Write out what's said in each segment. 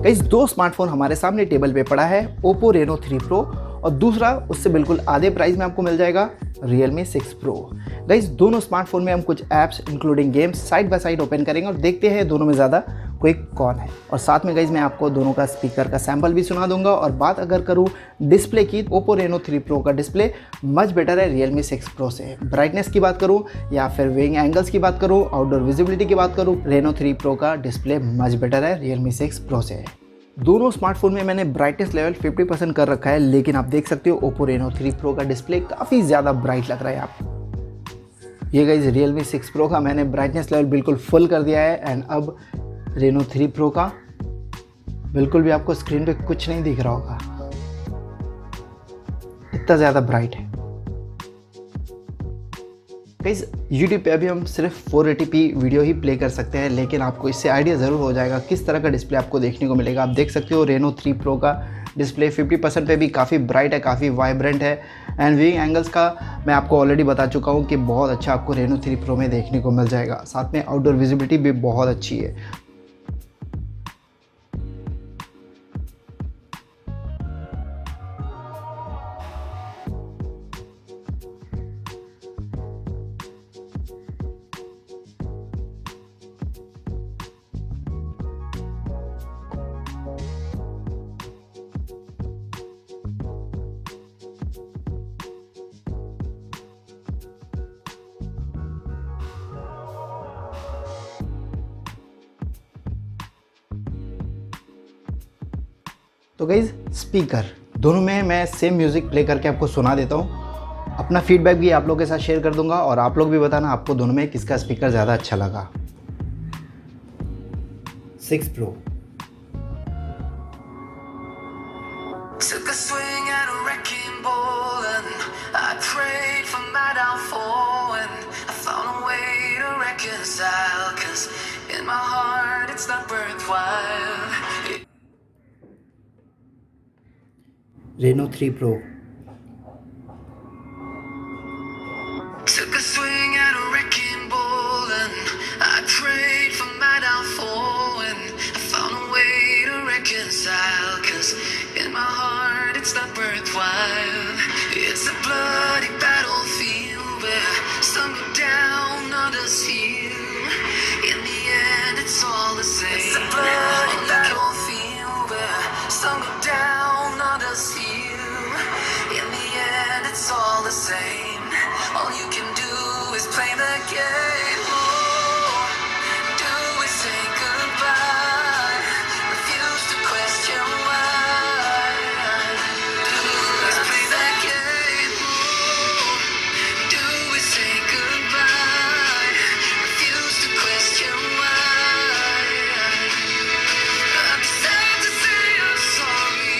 Guys, दो smartphone हमारे सामने टेबल पे पड़ा है, OPPO Reno 3 Pro और दूसरा उससे बिल्कुल आधे प्राइस में आपको मिल जाएगा Realme 6 Pro। गाइस, दोनों स्मार्टफोन में हम कुछ apps including games side by side open करेंगे और देखते हैं दोनों में ज़्यादा क्विक कौन है। और साथ में गाइस मैं आपको दोनों का स्पीकर का सैंपल भी सुना दूंगा। और बात अगर करूँ डिस्प्ले की, OPPO Reno 3 Pro का डिस्प्ले मच बेटर है Realme 6 Pro से। ब्राइटनेस की बात करूँ या फिर विंग एंगल्स की बात करूँ, आउटडोर विजिबिलिटी की बात करूँ, Reno 3 Pro का डिस्प्ले मच बेटर है Realme 6 Pro से। दोनों स्मार्टफोन में मैंने ब्राइटनेस लेवल 50% कर रखा है, लेकिन आप देख सकते हो OPPO Reno 3 Pro का डिस्प्ले काफ़ी ज़्यादा ब्राइट लग रहा है आपको। ये गाइस Realme 6 Pro का मैंने ब्राइटनेस लेवल बिल्कुल फुल कर दिया है एंड अब Reno 3 Pro का बिल्कुल भी आपको स्क्रीन पे कुछ नहीं दिख रहा होगा, इतना ज़्यादा ब्राइट है। गाइस, YouTube पे अभी हम सिर्फ 480p वीडियो ही प्ले कर सकते हैं, लेकिन आपको इससे आइडिया ज़रूर हो जाएगा किस तरह का डिस्प्ले आपको देखने को मिलेगा। आप देख सकते हो Reno 3 Pro का डिस्प्ले 50% पे भी काफ़ी ब्राइट है, काफ़ी वाइब्रेंट है एंड व्यूइंग एंगल्स का मैं आपको ऑलरेडी बता चुका हूँ कि बहुत अच्छा आपको Reno 3 Pro में देखने को मिल जाएगा। साथ में आउटडोर विजिबिलिटी भी बहुत अच्छी है। तो गाइज, स्पीकर दोनों में मैं सेम म्यूज़िक प्ले करके आपको सुना देता हूँ। अपना फीडबैक भी आप लोगों के साथ शेयर कर दूंगा और आप लोग भी बताना आपको दोनों में किसका स्पीकर ज़्यादा अच्छा लगा। 6 Pro। Took a swing at a wrecking ball and I prayed for my downfall and I found a way to reconcile, 'cause in my heart it's not worthwhile. Reno 3 Pro। Took a swing at a wrecking ball and I prayed for my downfall and I found a way to reconcile, 'cause in my heart it's not worthwhile. It's a bloody battlefield where some go down, others heal. In the end it's all the same. It's a bloody battlefield where some go down, others heal. In the end it's all the same. All you can do is play the game. Oh, do is say goodbye. Refuse to question why. Let's play the game. Oh, do is say goodbye. Refuse to question why. I'm sad to say I'm sorry,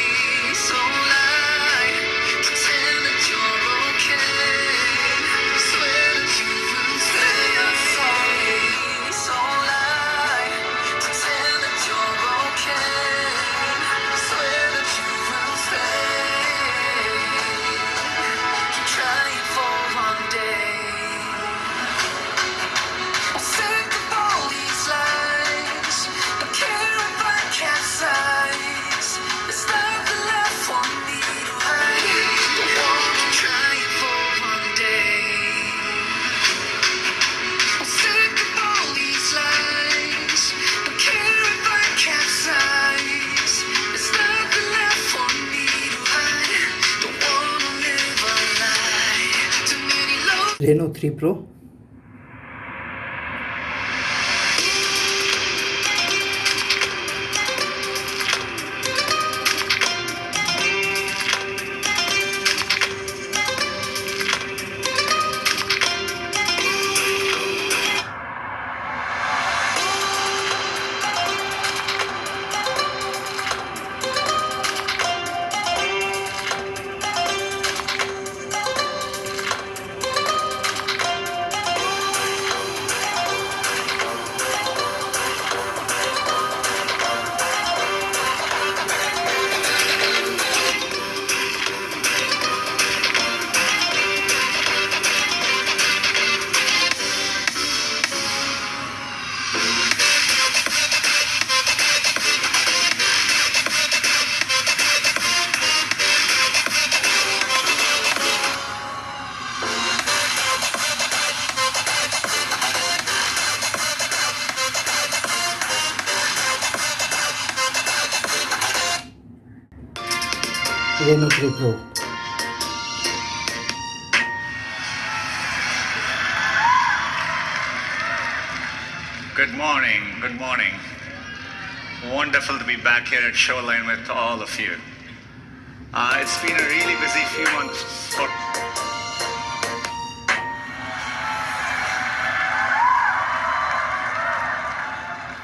so lie. Pretend that you're okay. Swear that you will say I'm sorry, so lie. Pretend that you're okay. Swear that you will stay. Keep trying for one day. I'm sick of all these lies. Don't care if I capsize. There's nothing left for me to hide. Keep trying for one day. I'm sick of all these lies. Don't care if I capsize. There's nothing left for me to hide. Don't wanna live a lie. Too many lows. Reno 3 Pro। Reno 3 Pro। Good morning. Good morning. Wonderful to be back here at Shoreline with all of you. It's been a really busy few months for.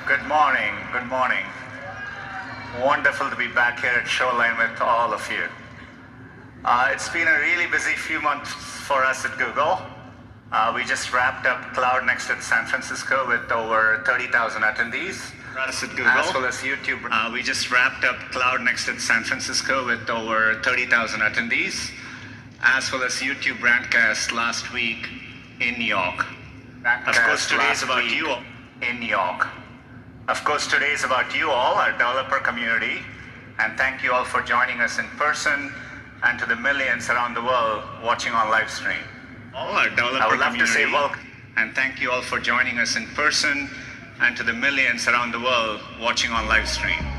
Good morning. Good morning. Wonderful to be back here at Shoreline with all of you. It's been a really busy few months for us at Google. We just wrapped up Cloud Next at San Francisco with over 30,000 attendees. Us at Google, as well as YouTube. We just wrapped up Cloud Next at San Francisco with over 30,000 attendees, as well as YouTube Brandcast last week in New York. Of course, today is about you all in New York. Of course, today is about you all, our developer community, and thank you all for joining us in person and to the millions around the world watching on live stream. All our developer I would love community, to say welcome, and thank you all for joining us in person and to the millions around the world watching on live stream.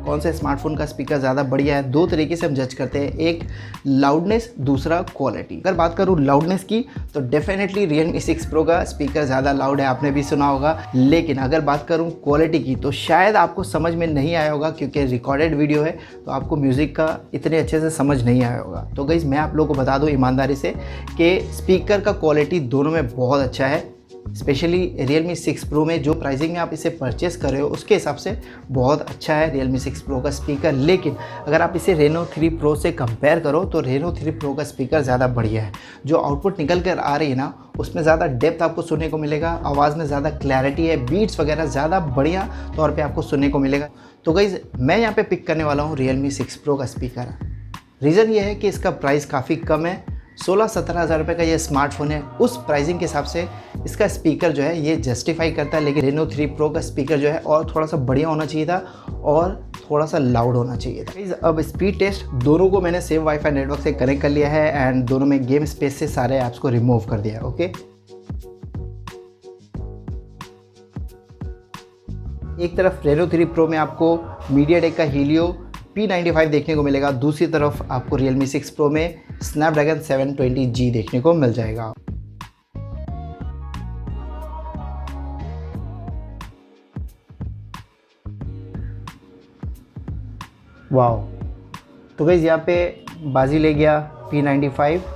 कौन से smartphone का speaker ज़्यादा बढ़िया है, दो तरीके से हम जज करते हैं, एक लाउडनेस, दूसरा क्वालिटी। अगर बात करूँ लाउडनेस की तो डेफिनेटली Realme 6 Pro का स्पीकर ज़्यादा लाउड है, आपने भी सुना होगा। लेकिन अगर बात करूँ क्वालिटी की तो शायद आपको समझ में नहीं आया होगा, क्योंकि रिकॉर्डेड वीडियो है तो आपको म्यूज़िक का इतने अच्छे से समझ नहीं आया होगा। तो गाइस मैं आप लोगों को बता दूँ ईमानदारी से कि स्पीकर का क्वालिटी दोनों में बहुत अच्छा है। स्पेशली Realme 6 Pro में जो प्राइसिंग में आप इसे परचेस कर रहे हो उसके हिसाब से बहुत अच्छा है Realme 6 Pro का स्पीकर। लेकिन अगर आप इसे Reno 3 Pro से कंपेयर करो तो Reno 3 Pro का स्पीकर ज़्यादा बढ़िया है। जो आउटपुट निकल कर आ रही है ना, उसमें ज़्यादा डेप्थ आपको सुनने को मिलेगा, आवाज़ में ज़्यादा क्लैरिटी है, बीट्स वगैरह ज़्यादा बढ़िया तौर पर आपको सुनने को मिलेगा। तो गाइज़ मैं यहाँ पर पिक करने वाला हूँ Realme 6 Pro का स्पीकर। रीज़न ये है कि इसका प्राइस काफ़ी कम है, 16-17 हज़ार रुपये का ये स्मार्टफोन है। उस प्राइसिंग के हिसाब से इसका स्पीकर जो है ये जस्टिफाई करता है। लेकिन Reno 3 Pro का स्पीकर जो है और थोड़ा सा बढ़िया होना चाहिए था और थोड़ा सा लाउड होना चाहिए था। अब स्पीड टेस्ट दोनों को मैंने सेम वाईफाई नेटवर्क से कनेक्ट कर लिया है एंड दोनों में गेम स्पेस से सारे ऐप्स को रिमूव कर दिया है। ओके, एक तरफ Reno 3 Pro में आपको MediaTek का Helio P95 देखने को मिलेगा, दूसरी तरफ आपको Realme 6 Pro में Snapdragon 720G देखने को मिल जाएगा। वाओ, तो गाइस यहाँ पे बाजी ले गया P95।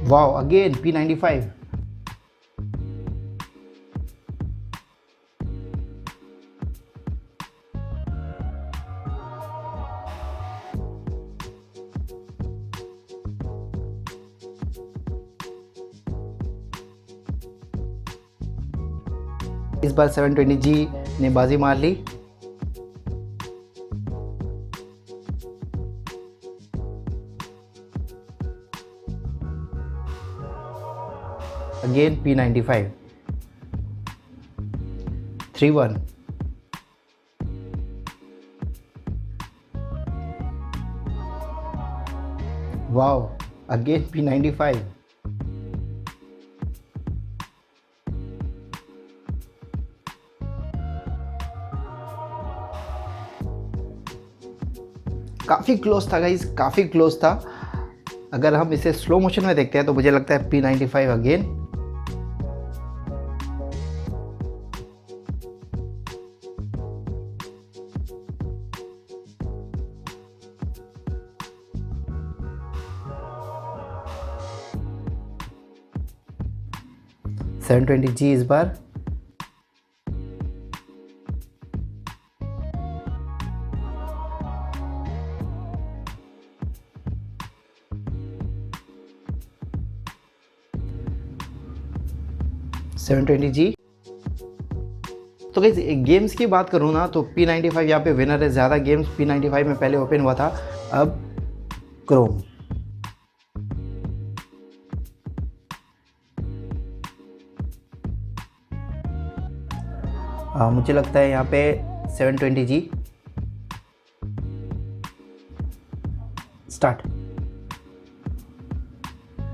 Wow, again P95। इस बार 720G ने बाजी मार ली। Again P95 3-1। Wow, again P95। काफ़ी क्लोज था गाइस, काफ़ी क्लोज था। अगर हम इसे स्लो मोशन में देखते हैं तो मुझे लगता है P95 अगेन। $720G इस बार। $720G। तो गाइस गेम्स की बात करूँ ना तो P95 यहाँ पे विनर है। ज़्यादा गेम्स P95 में पहले ओपन हुआ था। अब क्रोम, मुझे लगता है यहाँ पे 720G start.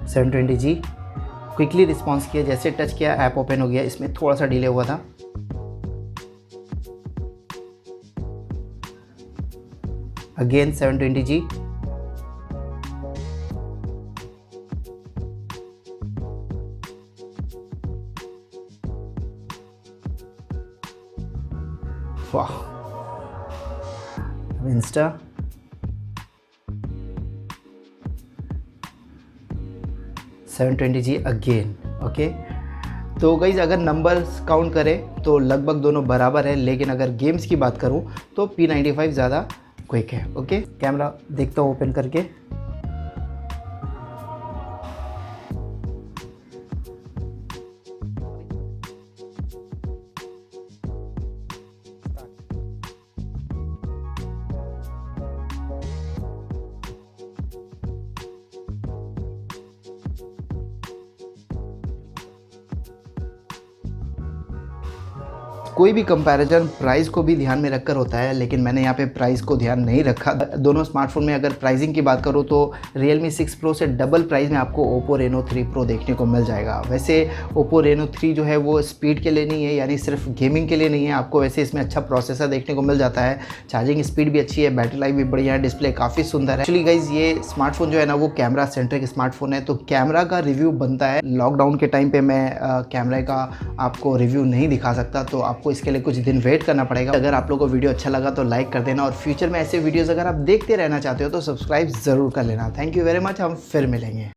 720G quickly response किया, जैसे टच किया ऐप ओपन हो गया। इसमें थोड़ा सा डिले हुआ था। अगेन 720G, वाह। Insta, seven 720G again. Okay, तो गाइज अगर नंबर्स काउंट करें तो लगभग दोनों बराबर है, लेकिन अगर गेम्स की बात करूं तो P95 ज़्यादा क्विक है। ओके, कैमरा देखता हूँ ओपन करके। कोई भी कंपैरिजन प्राइस को भी ध्यान में रखकर होता है, लेकिन मैंने यहाँ पे प्राइस को ध्यान नहीं रखा। दोनों स्मार्टफोन में अगर प्राइसिंग की बात करूँ तो Realme 6 Pro से डबल प्राइस में आपको OPPO Reno 3 Pro देखने को मिल जाएगा। वैसे OPPO Reno 3 जो है वो स्पीड के लिए नहीं है, यानी सिर्फ गेमिंग के लिए नहीं है। आपको वैसे इसमें अच्छा प्रोसेसर देखने को मिल जाता है, चार्जिंग स्पीड भी अच्छी है, बैटरी लाइफ भी बढ़िया है, डिस्प्ले काफ़ी सुंदर है। एक्चुअली गाइज ये स्मार्टफोन जो है ना वो कैमरा सेंट्रिक स्मार्टफोन है, तो कैमरा का रिव्यू बनता है। लॉकडाउन के टाइम पर मैं कैमरे का आपको रिव्यू नहीं दिखा सकता, तो आपको इसके लिए कुछ दिन वेट करना पड़ेगा। अगर आप लोगों को वीडियो अच्छा लगा तो लाइक कर देना, और फ्यूचर में ऐसे वीडियोस अगर आप देखते रहना चाहते हो तो सब्सक्राइब ज़रूर कर लेना। थैंक यू वेरी मच, हम फिर मिलेंगे।